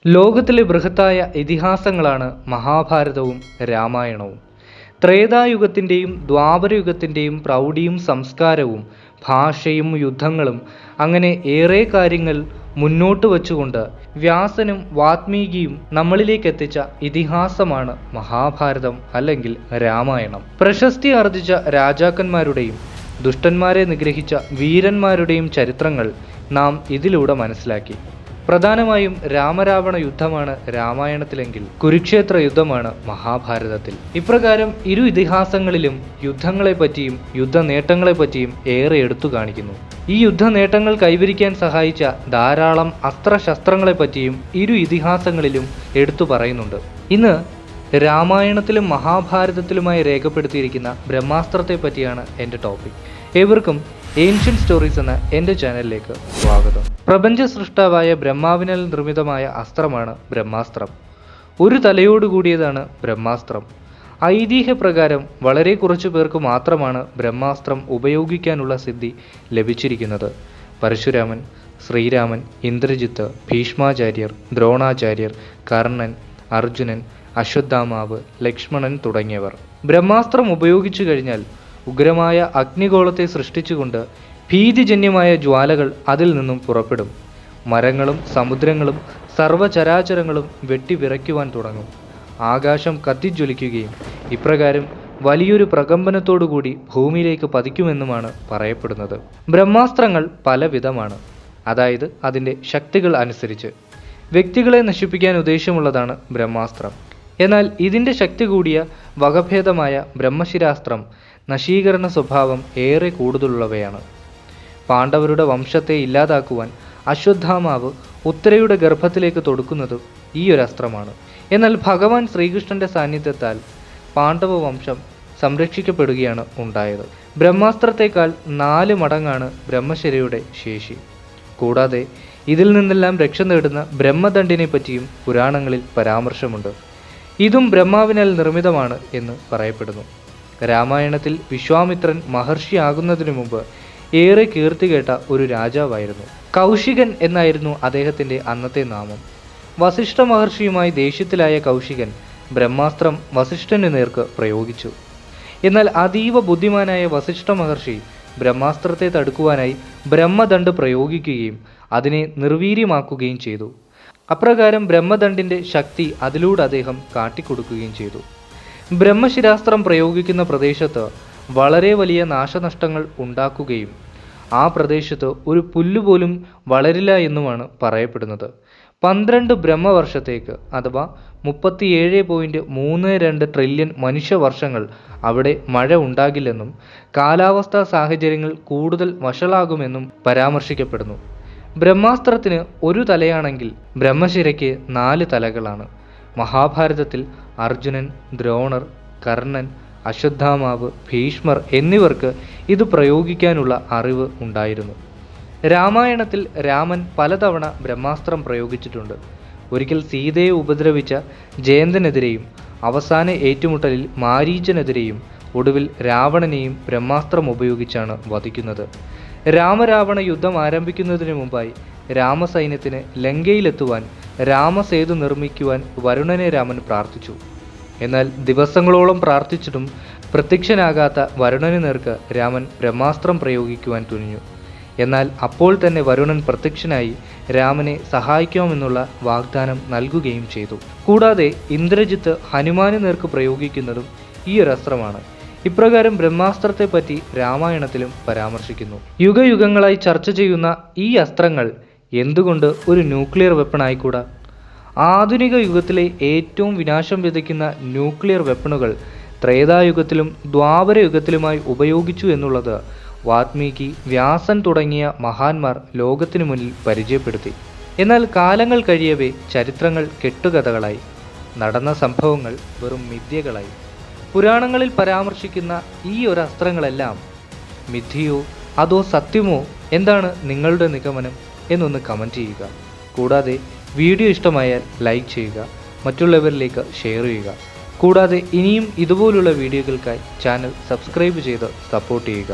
ലോകത്തിലെ ബൃഹത്തായ ഇതിഹാസങ്ങളാണ് മഹാഭാരതവും രാമായണവും. ത്രേതായുഗത്തിൻ്റെയും ദ്വാപരയുഗത്തിൻ്റെയും പ്രൗഢിയും സംസ്കാരവും ഭാഷയും യുദ്ധങ്ങളും അങ്ങനെ ഏറെ കാര്യങ്ങൾ മുന്നോട്ട് വച്ചുകൊണ്ട് വ്യാസനും വാത്മീകിയും നമ്മളിലേക്കെത്തിച്ച ഇതിഹാസമാണ് മഹാഭാരതം അല്ലെങ്കിൽ രാമായണം. പ്രശസ്തി ആർജിച്ച രാജാക്കന്മാരുടെയും ദുഷ്ടന്മാരെ നിഗ്രഹിച്ച വീരന്മാരുടെയും ചരിത്രങ്ങൾ നാം ഇതിലൂടെ മനസ്സിലാക്കി. പ്രധാനമായും രാമരാവണ യുദ്ധമാണ് രാമായണത്തിലെങ്കിൽ കുരുക്ഷേത്ര യുദ്ധമാണ് മഹാഭാരതത്തിൽ. ഇപ്രകാരം ഇരു ഇതിഹാസങ്ങളിലും യുദ്ധങ്ങളെപ്പറ്റിയും യുദ്ധ നേട്ടങ്ങളെപ്പറ്റിയും ഏറെ എടുത്തു കാണിക്കുന്നു. ഈ യുദ്ധ നേട്ടങ്ങൾ കൈവരിക്കാൻ സഹായിച്ച ധാരാളം അസ്ത്രശസ്ത്രങ്ങളെപ്പറ്റിയും ഇരു ഇതിഹാസങ്ങളിലും എടുത്തു പറയുന്നുണ്ട്. ഇന്ന് രാമായണത്തിലും മഹാഭാരതത്തിലുമായി രേഖപ്പെടുത്തിയിരിക്കുന്ന ബ്രഹ്മാസ്ത്രത്തെ പറ്റിയാണ് എൻ്റെ ടോപ്പിക്. ഏവർക്കും ഏൻഷ്യൻ സ്റ്റോറീസ് എന്ന എൻ്റെ ചാനലിലേക്ക് സ്വാഗതം. പ്രപഞ്ച സൃഷ്ടാവായ ബ്രഹ്മാവിനാൽ നിർമ്മിതമായ അസ്ത്രമാണ് ബ്രഹ്മാസ്ത്രം. ഒരു തലയോടുകൂടിയതാണ് ബ്രഹ്മാസ്ത്രം. ഐതിഹ്യപ്രകാരം വളരെ കുറച്ചു പേർക്ക് മാത്രമാണ് ബ്രഹ്മാസ്ത്രം ഉപയോഗിക്കാനുള്ള സിദ്ധി ലഭിച്ചിരിക്കുന്നത്. പരശുരാമൻ, ശ്രീരാമൻ, ഇന്ദ്രജിത്ത്, ഭീഷ്മാചാര്യർ, ദ്രോണാചാര്യർ, കർണൻ, അർജുനൻ, അശ്വത്ഥാമാവ്, ലക്ഷ്മണൻ തുടങ്ങിയവർ. ബ്രഹ്മാസ്ത്രം ഉപയോഗിച്ചു കഴിഞ്ഞാൽ ഉഗ്രമായ അഗ്നിഗോളത്തെ സൃഷ്ടിച്ചുകൊണ്ട് ഭീതിജന്യമായ ജ്വാലകൾ അതിൽ നിന്നും പുറപ്പെടും. മരങ്ങളും സമുദ്രങ്ങളും സർവചരാചരങ്ങളും വെട്ടിവിറയ്ക്കുവാൻ തുടങ്ങും. ആകാശം കത്തിജ്വലിക്കുകയും ഇപ്രകാരം വലിയൊരു പ്രകമ്പനത്തോടുകൂടി ഭൂമിയിലേക്ക് പതിക്കുമെന്നുമാണ് പറയപ്പെടുന്നത്. ബ്രഹ്മാസ്ത്രങ്ങൾ പലവിധമാണ്, അതായത് അതിൻ്റെ ശക്തികൾ അനുസരിച്ച്. വ്യക്തികളെ നശിപ്പിക്കാൻ ഉദ്ദേശമുള്ളതാണ് ബ്രഹ്മാസ്ത്രം. എന്നാൽ ഇതിൻ്റെ ശക്തി കൂടിയ വകഭേദമായ ബ്രഹ്മശിരാസ്ത്രം നശീകരണ സ്വഭാവം ഏറെ കൂടുതലുള്ളവയാണ്. പാണ്ഡവരുടെ വംശത്തെ ഇല്ലാതാക്കുവാൻ അശ്വത്ഥാമാവ് ഉത്തരയുടെ ഗർഭത്തിലേക്ക് തൊടുക്കുന്നത് ഈ ഒരു അസ്ത്രമാണ്. എന്നാൽ ഭഗവാൻ ശ്രീകൃഷ്ണന്റെ സാന്നിധ്യത്താൽ പാണ്ഡവ വംശം സംരക്ഷിക്കപ്പെടുകയാണ് ഉണ്ടായത്. ബ്രഹ്മാസ്ത്രത്തേക്കാൾ 4 മടങ്ങാണ് ബ്രഹ്മശിരയുടെ ശേഷി. കൂടാതെ ഇതിൽ നിന്നെല്ലാം രക്ഷ നേടുന്ന ബ്രഹ്മദണ്ഡിനെ പറ്റിയും പുരാണങ്ങളിൽ പരാമർശമുണ്ട്. ഇതും ബ്രഹ്മാവിനാൽ നിർമ്മിതമാണ് എന്ന് പറയപ്പെടുന്നു. രാമായണത്തിൽ വിശ്വാമിത്രൻ മഹർഷിയാകുന്നതിനു മുമ്പ് ഏറെ കീർത്തി കേട്ട ഒരു രാജാവായിരുന്നു. കൗശികൻ എന്നായിരുന്നു അദ്ദേഹത്തിൻ്റെ അന്നത്തെ നാമം. വസിഷ്ഠ മഹർഷിയുമായി ദേഷ്യത്തിലായ കൗശികൻ ബ്രഹ്മാസ്ത്രം വസിഷ്ഠന് നേർക്ക് പ്രയോഗിച്ചു. എന്നാൽ അതീവ ബുദ്ധിമാനായ വസിഷ്ഠ മഹർഷി ബ്രഹ്മാസ്ത്രത്തെ തടുക്കുവാനായി ബ്രഹ്മദണ്ഡ് പ്രയോഗിക്കുകയും അതിനെ നിർവീര്യമാക്കുകയും ചെയ്തു. അപ്രകാരം ബ്രഹ്മദണ്ഡിൻ്റെ ശക്തി അതിലൂടെ അദ്ദേഹം കാട്ടിക്കൊടുക്കുകയും ചെയ്തു. ബ്രഹ്മശിരാസ്ത്രം പ്രയോഗിക്കുന്ന പ്രദേശത്ത് വളരെ വലിയ നാശനഷ്ടങ്ങൾ ഉണ്ടാക്കുകയും ആ പ്രദേശത്ത് ഒരു പുല്ലുപോലും വളരില്ല എന്നുമാണ് പറയപ്പെടുന്നത്. 12 ബ്രഹ്മവർഷത്തേക്ക് അഥവാ 37.32 ട്രില്യൺ മനുഷ്യവർഷങ്ങൾ അവിടെ മഴ ഉണ്ടാകില്ലെന്നും കാലാവസ്ഥാ സാഹചര്യങ്ങൾ കൂടുതൽ വഷളാകുമെന്നും പരാമർശിക്കപ്പെടുന്നു. ബ്രഹ്മാസ്ത്രത്തിന് ഒരു തലയാണെങ്കിൽ ബ്രഹ്മശിരയ്ക്ക് 4 തലകളാണ്. മഹാഭാരതത്തിൽ അർജുനൻ, ദ്രോണർ, കർണൻ, അശ്വത്ഥാമാവ്, ഭീഷ്മർ എന്നിവർക്ക് ഇത് പ്രയോഗിക്കാനുള്ള അറിവ് ഉണ്ടായിരുന്നു. രാമായണത്തിൽ രാമൻ പലതവണ ബ്രഹ്മാസ്ത്രം പ്രയോഗിച്ചിട്ടുണ്ട്. ഒരിക്കൽ സീതയെ ഉപദ്രവിച്ച ജയന്തനെതിരെയും അവസാന ഏറ്റുമുട്ടലിൽ മാരീചനെതിരെയും ഒടുവിൽ രാവണനെയും ബ്രഹ്മാസ്ത്രം ഉപയോഗിച്ചാണ് വധിക്കുന്നത്. രാമരാവണ യുദ്ധം ആരംഭിക്കുന്നതിന് മുമ്പായി രാമസൈന്യത്തിന് ലങ്കയിലെത്തുവാൻ രാമസേതു നിർമ്മിക്കുവാൻ വരുണനെ രാമൻ പ്രാർത്ഥിച്ചു. എന്നാൽ ദിവസങ്ങളോളം പ്രാർത്ഥിച്ചിട്ടും പ്രത്യക്ഷനാകാത്ത വരുണന് നേർക്ക് രാമൻ ബ്രഹ്മാസ്ത്രം പ്രയോഗിക്കുവാൻ തുനിഞ്ഞു. എന്നാൽ അപ്പോൾ തന്നെ വരുണൻ പ്രത്യക്ഷനായി രാമനെ സഹായിക്കാമെന്നുള്ള വാഗ്ദാനം നൽകുകയും ചെയ്തു. കൂടാതെ ഇന്ദ്രജിത്ത് ഹനുമാന് നേർക്ക് പ്രയോഗിക്കുന്നതും ഈ ഒരു അസ്ത്രമാണ്. ഇപ്രകാരം ബ്രഹ്മാസ്ത്രത്തെപ്പറ്റി രാമായണത്തിലും പരാമർശിക്കുന്നു. യുഗയുഗങ്ങളായി ചർച്ച ചെയ്യുന്ന ഈ അസ്ത്രങ്ങൾ എന്തുകൊണ്ട് ഒരു ന്യൂക്ലിയർ വെപ്പണായിക്കൂടാ? ആധുനിക യുഗത്തിലെ ഏറ്റവും വിനാശം വിതയ്ക്കുന്ന ന്യൂക്ലിയർ വെപ്പണുകൾ ത്രേതായുഗത്തിലും ദ്വാപരയുഗത്തിലുമായി ഉപയോഗിച്ചു എന്നുള്ളത് വാത്മീകി, വ്യാസൻ തുടങ്ങിയ മഹാന്മാർ ലോകത്തിനു മുന്നിൽ പരിചയപ്പെടുത്തി. എന്നാൽ കാലങ്ങൾ കഴിയവേ ചരിത്രങ്ങൾ കെട്ടുകഥകളായി, നടന്ന സംഭവങ്ങൾ വെറും മിഥ്യകളായി. പുരാണങ്ങളിൽ പരാമർശിക്കുന്ന ഈ ഒരു അസ്ത്രങ്ങളെല്ലാം മിഥ്യയോ അതോ സത്യമോ? എന്താണ് നിങ്ങളുടെ നിഗമനം എന്നൊന്ന് കമൻറ്റ് ചെയ്യുക. കൂടാതെ വീഡിയോ ഇഷ്ടമായാൽ ലൈക്ക് ചെയ്യുക, മറ്റുള്ളവരിലേക്ക് ഷെയർ ചെയ്യുക. കൂടാതെ ഇനിയും ഇതുപോലുള്ള വീഡിയോകൾക്കായി ചാനൽ സബ്സ്ക്രൈബ് ചെയ്ത് സപ്പോർട്ട് ചെയ്യുക.